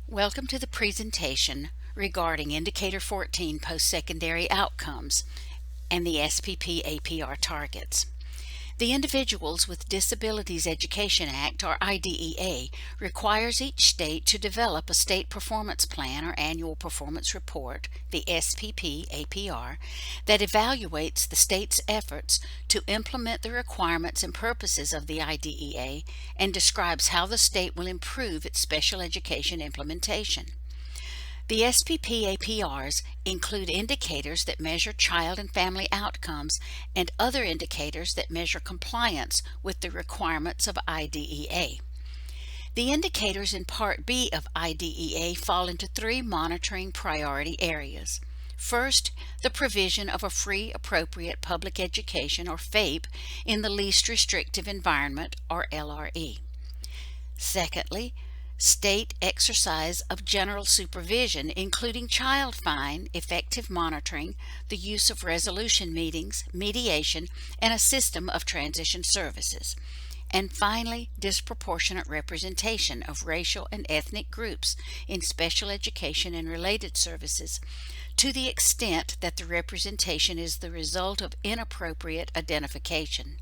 Welcome to the presentation regarding Indicator 14 post-secondary outcomes and the SPP-APR targets. The Individuals with Disabilities Education Act, or IDEA, requires each state to develop a State Performance Plan or Annual Performance Report, the SPP-APR, that evaluates the state's efforts to implement the requirements and purposes of the IDEA and describes how the state will improve its special education implementation. The SPP-APRs include indicators that measure child and family outcomes and other indicators that measure compliance with the requirements of IDEA. The indicators in Part B of IDEA fall into three monitoring priority areas. First, the provision of a free, appropriate public education, or FAPE, in the least restrictive environment, or LRE. Secondly, state exercise of general supervision, including child fine, effective monitoring, the use of resolution meetings, mediation, and a system of transition services. And finally, disproportionate representation of racial and ethnic groups in special education and related services, to the extent that the representation is the result of inappropriate identification.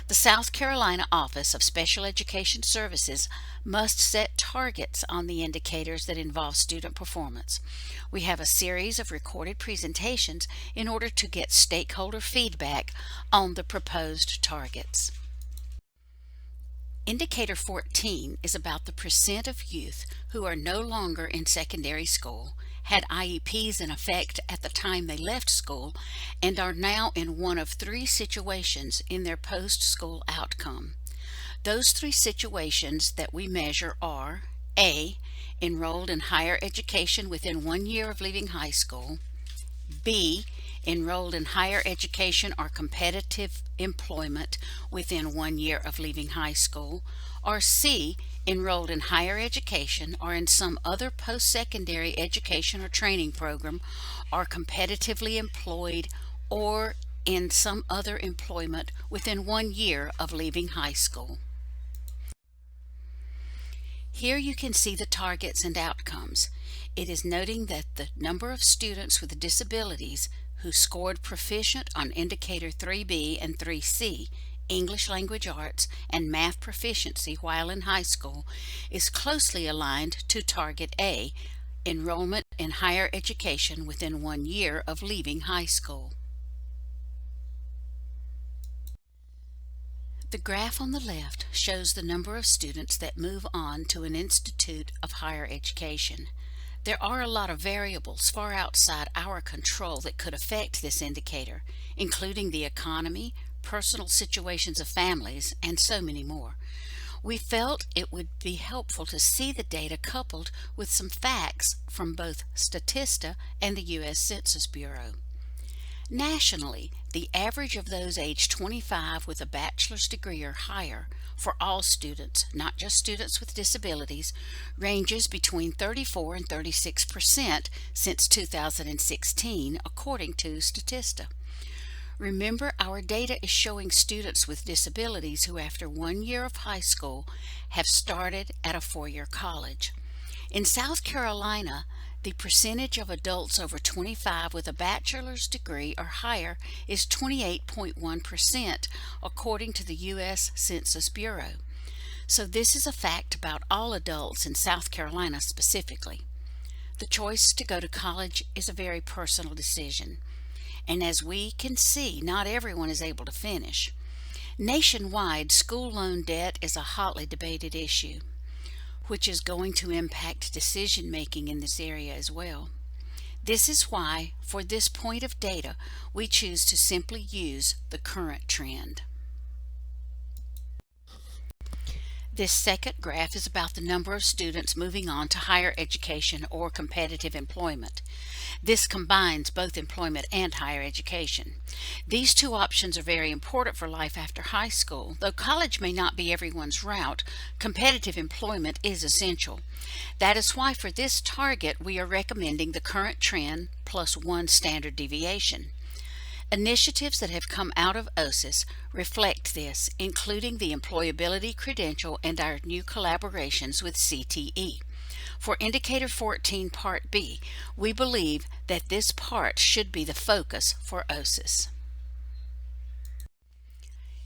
The South Carolina Office of Special Education Services must set targets on the indicators that involve student performance. We have a series of recorded presentations in order to get stakeholder feedback on the proposed targets. Indicator 14 is about the percent of youth who are no longer in secondary school, had IEPs in effect at the time they left school, and are now in one of three situations in their post-school outcome. Those three situations that we measure are: A, enrolled in higher education within 1 year of leaving high school; B, enrolled in higher education or competitive employment within 1 year of leaving high school; or C, enrolled in higher education or in some other post-secondary education or training program, or competitively employed, or in some other employment within 1 year of leaving high school. Here you can see the targets and outcomes. It is noting that the number of students with disabilities who scored proficient on Indicator 3B and 3C, English Language Arts and Math proficiency while in high school, is closely aligned to Target A, enrollment in higher education within 1 year of leaving high school. The graph on the left shows the number of students that move on to an institute of higher education. There are a lot of variables far outside our control that could affect this indicator, including the economy, personal situations of families, and so many more. We felt it would be helpful to see the data coupled with some facts from both Statista and the U.S. Census Bureau. Nationally, the average of those aged 25 with a bachelor's degree or higher for all students, not just students with disabilities, ranges between 34 and 36% since 2016, according to Statista. Remember, our data is showing students with disabilities who, after 1 year of high school, have started at a 4-year college. In South Carolina, the percentage of adults over 25 with a bachelor's degree or higher is 28.1%, according to the U.S. Census Bureau. So this is a fact about all adults in South Carolina specifically. The choice to go to college is a very personal decision. And as we can see, not everyone is able to finish. Nationwide, school loan debt is a hotly debated issue, which is going to impact decision-making in this area as well. This is why, for this point of data, we choose to simply use the current trend. This second graph is about the number of students moving on to higher education or competitive employment. This combines both employment and higher education. These two options are very important for life after high school. Though college may not be everyone's route, competitive employment is essential. That is why for this target we are recommending the current trend plus 1 standard deviation. Initiatives that have come out of OSIS reflect this, including the employability credential and our new collaborations with CTE. For Indicator 14 Part B, we believe that this part should be the focus for OSIS.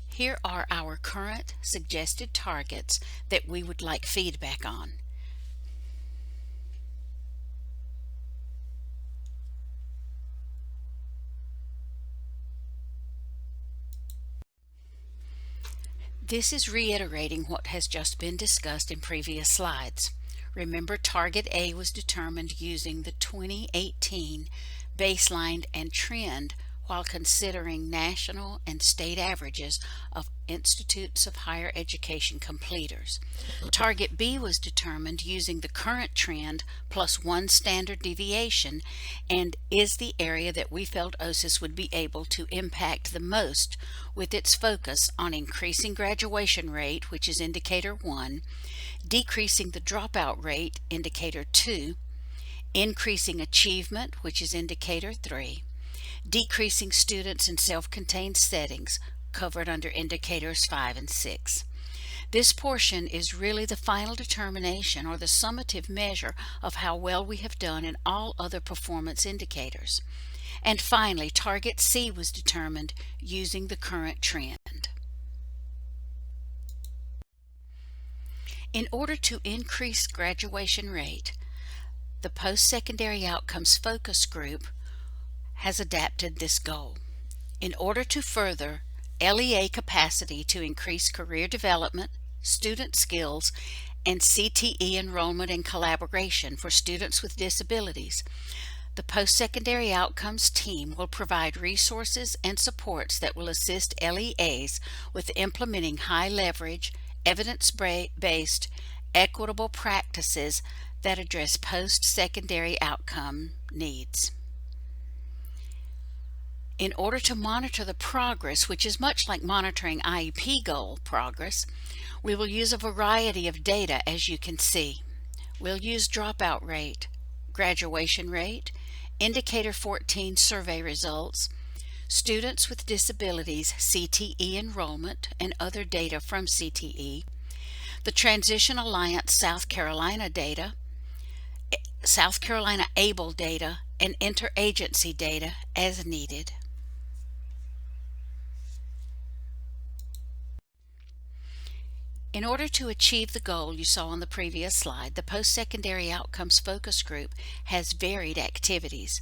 Here are our current suggested targets that we would like feedback on. This is reiterating what has just been discussed in previous slides. Remember, Target A was determined using the 2018 baseline and trend while considering national and state averages of institutes of higher education completers. Target B was determined using the current trend plus one standard deviation and is the area that we felt OSIS would be able to impact the most with its focus on increasing graduation rate, which is Indicator 1, decreasing the dropout rate, Indicator 2, increasing achievement, which is Indicator 3, decreasing students in self-contained settings, covered under Indicators 5 and 6. This portion is really the final determination or the summative measure of how well we have done in all other performance indicators. And finally, Target C was determined using the current trend. In order to increase graduation rate, the Post-Secondary Outcomes Focus Group has adapted this goal. In order to further LEA capacity to increase career development, student skills, and CTE enrollment and collaboration for students with disabilities, the Post-Secondary Outcomes team will provide resources and supports that will assist LEAs with implementing high-leverage, evidence-based, equitable practices that address post-secondary outcome needs. In order to monitor the progress, which is much like monitoring IEP goal progress, we will use a variety of data, as you can see. We'll use dropout rate, graduation rate, Indicator 14 survey results, students with disabilities CTE enrollment and other data from CTE, the Transition Alliance South Carolina data, South Carolina ABLE data, and interagency data as needed. In order to achieve the goal you saw on the previous slide, the Post-Secondary Outcomes Focus Group has varied activities.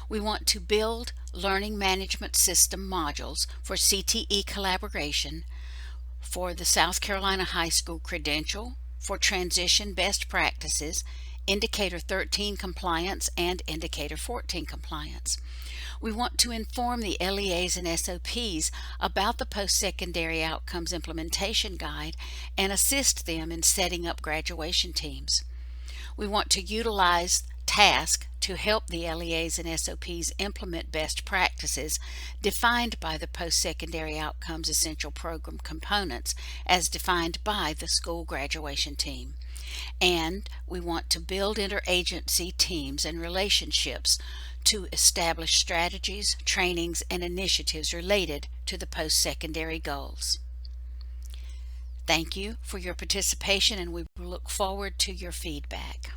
We want to build learning management system modules for CTE collaboration, for the South Carolina High School credential, for transition best practices, Indicator 13 compliance, and Indicator 14 compliance. We want to inform the LEAs and SOPs about the Post-Secondary Outcomes Implementation Guide and assist them in setting up graduation teams. We want to utilize TASK to help the LEAs and SOPs implement best practices defined by the Post-Secondary Outcomes Essential Program components as defined by the school graduation team. And we want to build interagency teams and relationships to establish strategies, trainings, and initiatives related to the post-secondary goals. Thank you for your participation, and we look forward to your feedback.